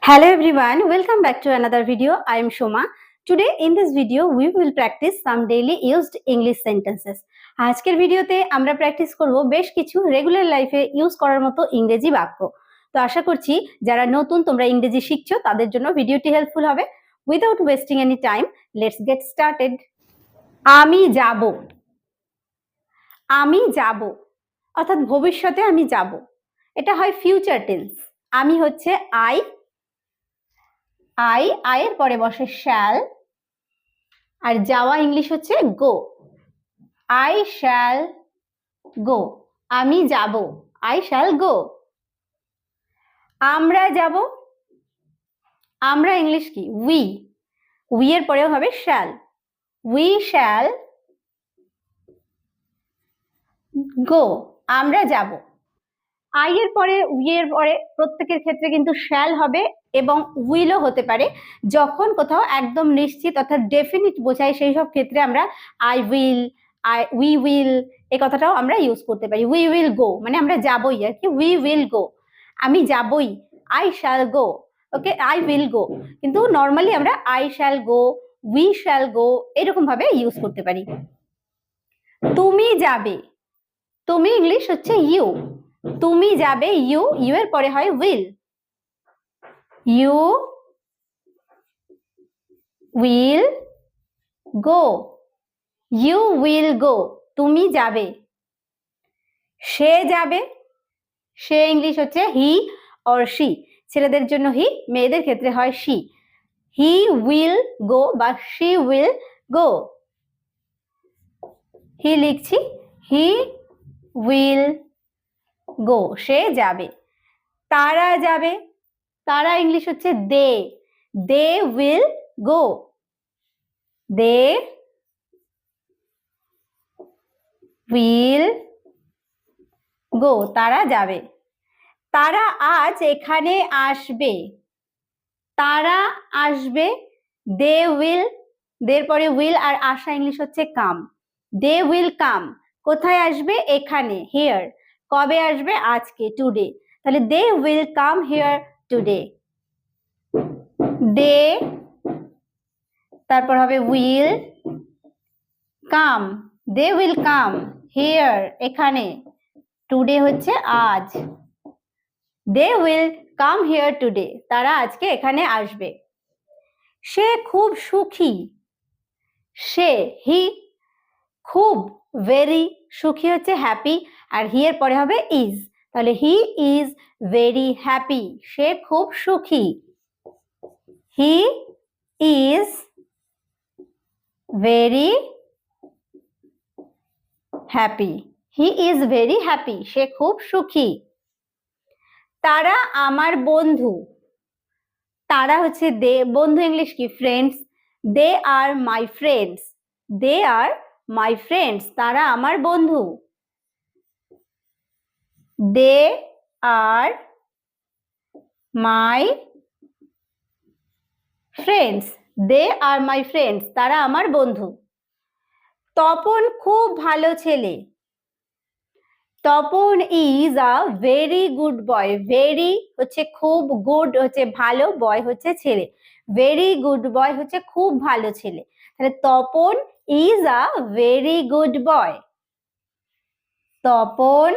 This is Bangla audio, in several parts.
Hello everyone, welcome back to another video. I am Shoma. Today in this video we will practice some daily used English sentences. আজকের ভিডিওতে আমরা প্র্যাকটিস করব বেশ কিছু রেগুলার লাইফে ইউজ করার মতো ইংরেজি বাক্য। তো আশা করছি যারা নতুন তোমরা ইংরেজি শিখছো তাদের জন্য ভিডিওটি হেল্পফুল হবে। Without wasting any time, let's get started. আমি যাব, আমি যাব অর্থাৎ ভবিষ্যতে আমি যাব, এটা হয় ফিউচার টেন্স। আমি হচ্ছে আই, আয়ের পরে বসে শ্যাল, আর যাওয়া ইংলিশ হচ্ছে গো। আই শ্যাল গো, আমি যাব, আই শ্যাল গো। আমরা যাব, আমরা ইংলিশ কি উই এর পরেও হবে শ্যাল, উই শ্যাল গো, আমরা যাব। আই এর পরে উই এর পরে প্রত্যেকের ক্ষেত্রে কিন্তু শ্যাল হবে এবং উইলও হতে পারে। যখন কোথাও একদম নিশ্চিত অর্থাৎ ডেফিনিট বোঝায় সেই সব ক্ষেত্রে আমরা আই উইল, উই উইল এই কথাটাও আমরা ইউজ করতে পারি। উই উইল গো মানে আমরা যাবই আর কি, উই উইল গো, আমি যাবই, I shall go. Okay, I will go, কিন্তু নর্মালি আমরা I shall go, we shall go এরকম ভাবে ইউজ করতে পারি। তুমি যাবে, তুমি ইংলিশ হচ্ছে ইউ, তুমি যাবে ইউ, ইউ এর পরে হয় will, you will go, you will go, তুমি যাবে। সে যাবে, সে ইংলিশ হচ্ছে হি অর শি, ছেলেদের জন্য হি, মেয়েদের ক্ষেত্রে হয় শি। হি উইল গো বা শি উইল গো, হি লিখছি, হি উইল গো, সে যাবে। তারা যাবে, তারা ইংলিশ হচ্ছে দে, they will go, they will go, তারা যাবে। তারা আজ এখানে আসবে, তারা আসবে, দে উইল, দের পরে উইল আর আসা ইংলিশ হচ্ছে কাম, দে উইল কাম। কোথায় আসবে? এখানে, হিয়ার। কবে আসবে? আজকে, টুডে। তাহলে they will come here today, they তারপর হবে will come, they will come here এখানে, টুডে হচ্ছে আজ, they will come here today, তারা আজকে এখানে আসবে। সে খুব সুখী, সে হি, খুব ভেরি, সুখী হচ্ছে হ্যাপি, আর হি এর পরে হবে ইজ, তাহলে হি ইজ ভেরি হ্যাপি, সে খুব সুখী। He is very happy, he is very happy, সে খুব সুখী। তারা আমার বন্ধু, তারা হচ্ছে দে, বন্ধু ইংলিশ কি? Friends, they are my friends, they are my friends, তারা আমার বন্ধু। দে are my friends, they are my friends, তারা আমার বন্ধু। তপন খুব ভালো ছেলে, Tapan is a very good boy, very হচ্ছে খুব, গুড হচ্ছে ভালো, বয় হচ্ছে ছেলে, ভেরি গুড বয় হচ্ছে খুব ভালো ছেলে, তাহলে Tapan is a very good boy, Tapan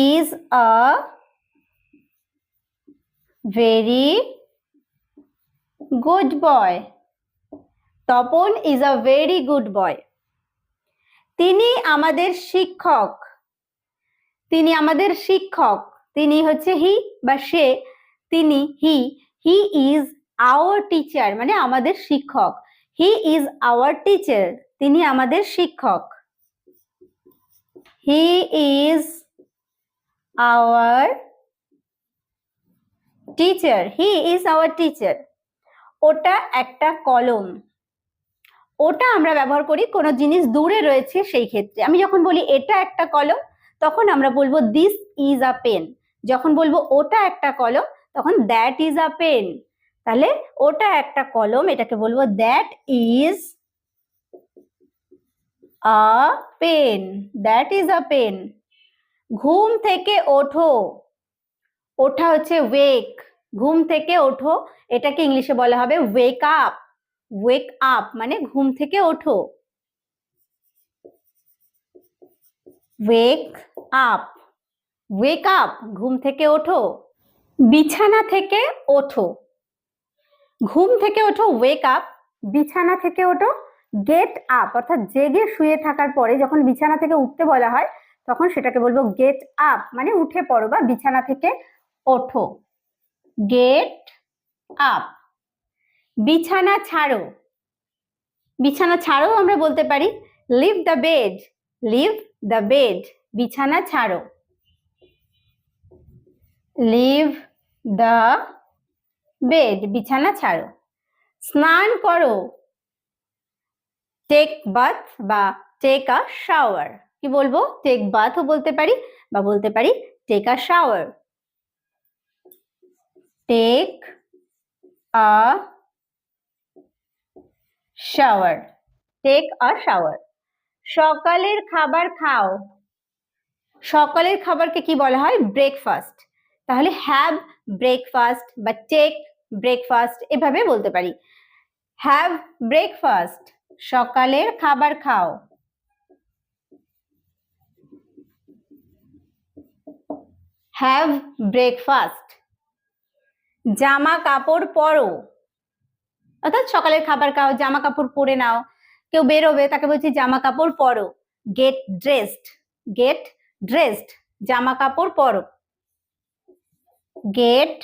is a very good boy, Tapan is a very good boy. তিনি আমাদের শিক্ষক, তিনি আমাদের শিক্ষক, তিনি হচ্ছে হি বা সে, তিনি হি, হি ইজ আওয়ার টিচার মানে আমাদের শিক্ষক, হি ইজ আওয়ার টিচার, তিনি আমাদের শিক্ষক। He is our teacher, he is our teacher. ওটা একটা কলম, ওটা আমরা ব্যবহার করি কোনো জিনিস দূরে রয়েছে সেই ক্ষেত্রে। আমি যখন বলি এটা একটা কলম তখন আমরা বলবো দিস ইজ আ পেন, যখন বলবো ওটা একটা কলম তখন দ্যাট ইজ আ পেন, তাহলে ওটা একটা কলম এটাকে বলবো that is a pen, that is a pen. ঘুম থেকে ওঠো, ওঠা হচ্ছে ওয়েক, ঘুম থেকে ওঠো, এটাকে ইংলিশে বলা হবে ওয়েক আপ। ওয়েক আপ মানে ঘুম থেকে ওঠো, ওয়েক আপ, ওয়েক আপ ঘুম থেকে ওঠো। বিছানা থেকে ওঠো, ঘুম থেকে ওঠো ওয়েক আপ, বিছানা থেকে ওঠো গেট আপ, অর্থাৎ জেগে শুয়ে থাকার পরে যখন বিছানা থেকে উঠতে বলা হয় তখন সেটাকে বলবো গেট আপ, মানে উঠে পড়ো বা বিছানা থেকে ওঠো, গেট আপ। বিছানা ছাড়ো, বিছানা ছাড়ো আমরা বলতে পারি leave the bed, leave the bed, বিছানা ছাড়ো, লিভ দ্য বেড, বিছানা ছাড়ো। স্নান করো, টেক বাথ বা টেক আ শাওয়ার, কি বলবো টেক বাথও বলতে পারি বা বলতে পারি take a shower, take a shower, take a shower. সকালের খাবার খাও, সকালের খাবারকে কি বলা হয় ব্রেকফাস্ট, তাহলে হ্যাভ ব্রেকফাস্ট বা টেক ব্রেকফাস্ট এভাবে বলতে পারি। হ্যাভ ব্রেকফাস্ট, সকালের খাবার খাও। Have breakfast. জামা কাপড় পরো, অর্থাৎ সকালের খাবার খাও, জামা কাপড় পরে নাও, কেউ বেরোবে তাকে বলছি জামা কাপড় পরো, গেট ড্রেসড, গেট ড্রেসড, জামা কাপড় পরো, গেট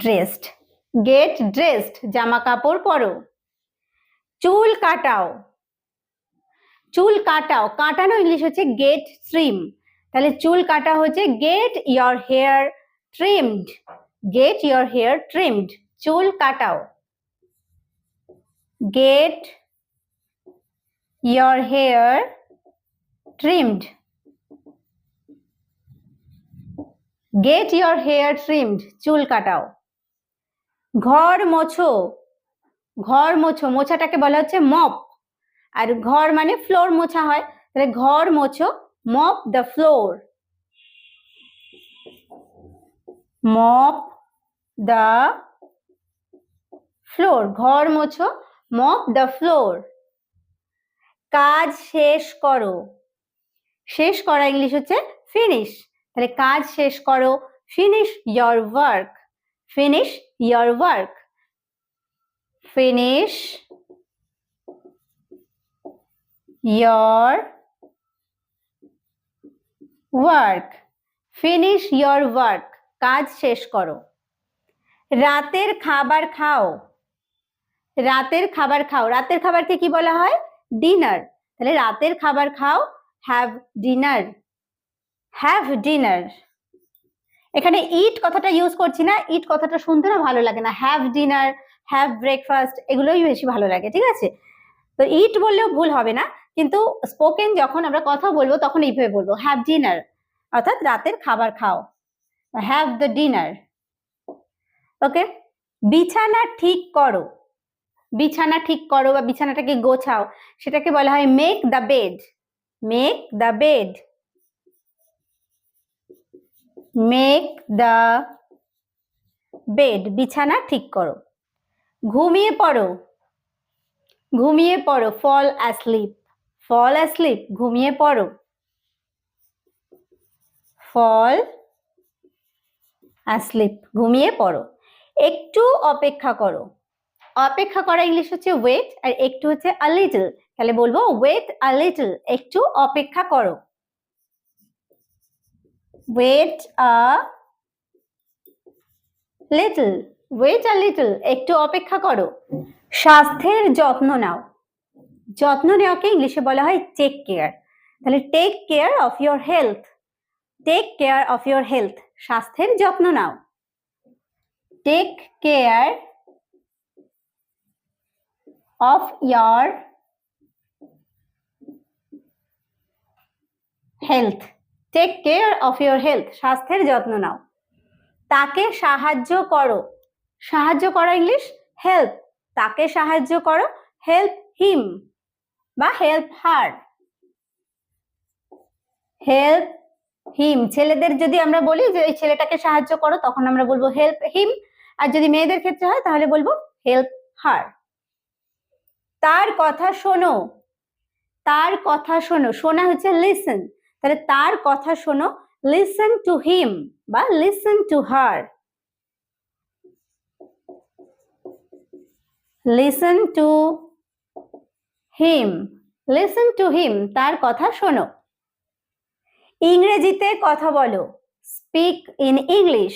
ড্রেসড, গেট ড্রেসড, জামা কাপড় পরো। চুল কাটাও, চুল কাটাও, কাটানো ইংলিশ হচ্ছে গেট ট্রিম, তাহলে চুল কাটা হচ্ছে get your hair trimmed, get your hair trimmed, চুল কাটাও, get your hair trimmed, get your hair trimmed, চুল কাটাও। ঘর মোছো, ঘর মোছো, মোছাটাকে বলা হচ্ছে মপ, আর ঘর মানে ফ্লোর মোছা হয়, তাহলে ঘর মোছো mop the floor, mop the floor, ঘর মোছো মপ দ্য ফ্লোর। কাজ শেষ করো, শেষ করা ইংলিশ হচ্ছে ফিনিশ, তাহলে কাজ শেষ করো finish your work, finish your work, finish your work, finish your work, কাজ শেষ করো। রাতের খাবার খাও, রাতের খাবার খাও, রাতের খাবারকে কি বলা হয় ডিনার, তাহলে রাতের খাবার খাও হ্যাভ ডিনার, হ্যাভ ডিনার। এখানে ইট কথাটা ইউজ করছি না, ইট কথাটা শুনতে না ভালো লাগে না, হ্যাভ ডিনার, হ্যাভ ব্রেকফাস্ট এগুলোই বেশি ভালো লাগে, ঠিক আছে। তো ইট বললেও ভুল হবে না, কিন্তু স্পোকেন যখন আমরা কথা বলবো তখন এইভাবে বলবো হ্যাভ ডিনার, অর্থাৎ রাতের খাবার খাও, হ্যাভ দ্য ডিনার। ওকে, বিছানা ঠিক করো, বিছানা ঠিক করো বা বিছানাটাকে গোছাও, সেটাকে বলা হয় make the bed, make the bed, make the bed, বিছানা ঠিক করো। ঘুমিয়ে পড়ো, ঘুমিয়ে পড়ো ফল অ্যাসলিপ, ফল অ্যাসলিপ, ঘুমিয়ে পড়ো, ফল অ্যাসলিপ, ঘুমিয়ে পড়ো। একটু অপেক্ষা করো, অপেক্ষা করা ইংলিশ হচ্ছে ওয়েট, আর একটু হচ্ছে আ লিটল, তাহলে বলবো ওয়েট আ লিটল, একটু অপেক্ষা করো, wait a little, wait a little, একটু অপেক্ষা করো। স্বাস্থ্যের যত্ন নাও, যত্ন নেওয়াকে ইংলিশে বলা হয় টেক কেয়ার, তাহলে take care of your health, take care of your health, স্বাস্থ্যের যত্ন নাও, take care of your health, take care of your health, স্বাস্থ্যের যত্ন নাও। তাকে সাহায্য করো, সাহায্য করা ইংলিশ হেল্প, তাকে সাহায্য করো হেল্প হিম বা হেল্প হার, হেল্প হিম। ছেলেদের যদি আমরা বলি যে এই ছেলেটাকে সাহায্য করো, তখন আমরা বলবো হেল্প হিম। আর যদি মেয়েদের ক্ষেত্রে হয় তাহলে বলবো হেল্প হার। তার কথা শোনো, তার কথা শোনো, শোনা হচ্ছে লিসেন, তাহলে তার কথা শোনো, লিসেন টু হিম বা listen to her. Listen to him, listen to him, তার কথা শোনো। ইংরেজিতে কথা বলো, স্পিক ইন ইংলিশ,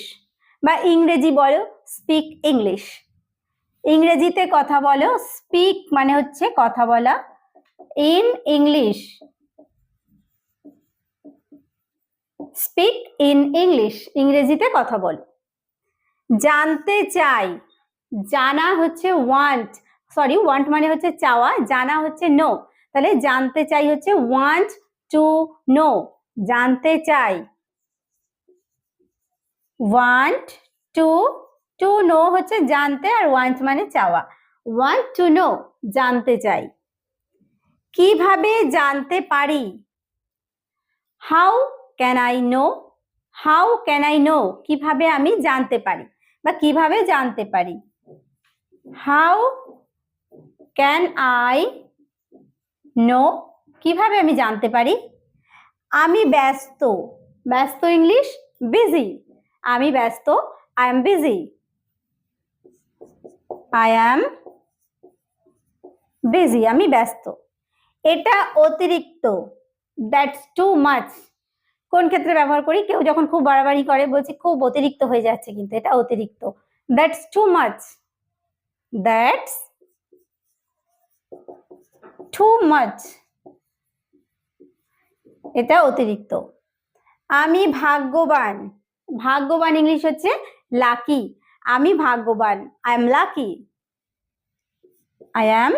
বা ইংরেজি বলো, স্পিক ইংলিশ। ইংরেজিতে কথা বলো, স্পিক মানে হচ্ছে কথা বলা, in English, speak in English, ইংরেজিতে কথা বলো। জানতে চাই, জানা হচ্ছে ওয়ান্ট, সরি ওয়ান্ট মানে হচ্ছে চাওয়া, জানা হচ্ছে নো, তাহলে জানতে চাই হচ্ছে ওয়ান্ট টু নো, জানতে চাই। ওয়ান্ট টু, টু নো হচ্ছে জানতে, আর ওয়ান্ট মানে চাওয়া, ওয়ান্ট টু নো, জানতে চাই। কিভাবে জানতে পারি, how can I know, how can I know, কিভাবে আমি জানতে পারি বা কিভাবে জানতে পারি। হাউ ক্যান আই নো, কিভাবে আমি জানতে পারি। আমি ব্যস্ত, ব্যস্ত ইংলিশ বিজি, আমি ব্যস্ত, I am busy, I am busy, আমি ব্যস্ত। এটা অতিরিক্ত, দ্যাটস টু মাচ, কোন ক্ষেত্রে ব্যবহার করি, কেউ যখন খুব বাড়াবাড়ি করে, বলছি খুব অতিরিক্ত হয়ে যাচ্ছে, কিন্তু এটা অতিরিক্ত, that's too much, that's too much, এটা অতিরিক্ত। আমি ভাগ্যবান, ভাগ্যবান ইংলিশ হচ্ছে লাকি, আমি ভাগ্যবান, I am lucky, I am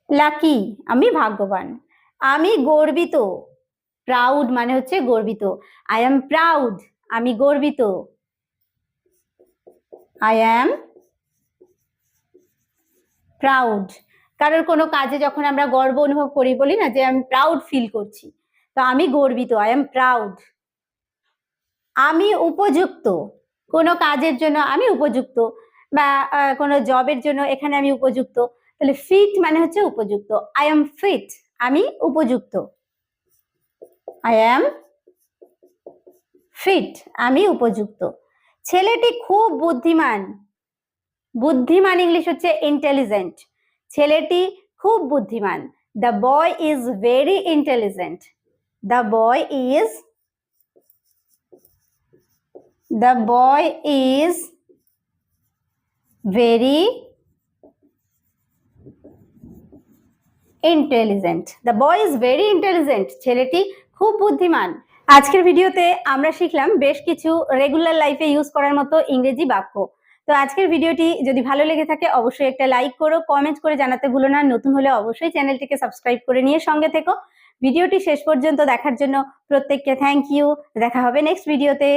lucky, আমি ভাগ্যবান। আমি গর্বিত, প্রাউড মানে হচ্ছে গর্বিত, আই এম প্রাউড, আমি গর্বিত, আই এম প্রাউড। কারোর কোনো কাজে যখন আমরা গর্ব অনুভব করি, বলি না যে আমি প্রাউড ফিল করছি, তো আমি গর্বিত, আই এম প্রাউড। আমি উপযুক্ত, কোনো কাজের জন্য আমি উপযুক্ত, বা কোনো জবের জন্য এখানে আমি উপযুক্ত, তাহলে ফিট মানে হচ্ছে উপযুক্ত, আই এম ফিট, আমি উপযুক্ত, আই এম ফিট, আমি উপযুক্ত। ছেলেটি খুব বুদ্ধিমান, বুদ্ধিমান ইংলিশ হচ্ছে ইন্টেলিজেন্ট, ছেলেটি খুব বুদ্ধিমান, the boy is very intelligent, the boy is, the boy is very intelligent, the boy is very intelligent, ছেলেটি খুব বুদ্ধিমান। আজকের ভিডিওতে আমরা শিখলাম বেশ কিছু রেগুলার লাইফে ইউজ করার মতো ইংরেজি বাক্য। তো আজকের ভিডিওটি যদি ভালো লেগে থাকে অবশ্যই একটা লাইক করো, কমেন্ট করে জানাতে ভুলো না, নতুন হলে অবশ্যই চ্যানেলটিকে সাবস্ক্রাইব করে নিয়ে সঙ্গে থেকো। ভিডিওটি শেষ পর্যন্ত দেখার জন্য প্রত্যেককে থ্যাংক ইউ, দেখা হবে নেক্সট ভিডিওতে।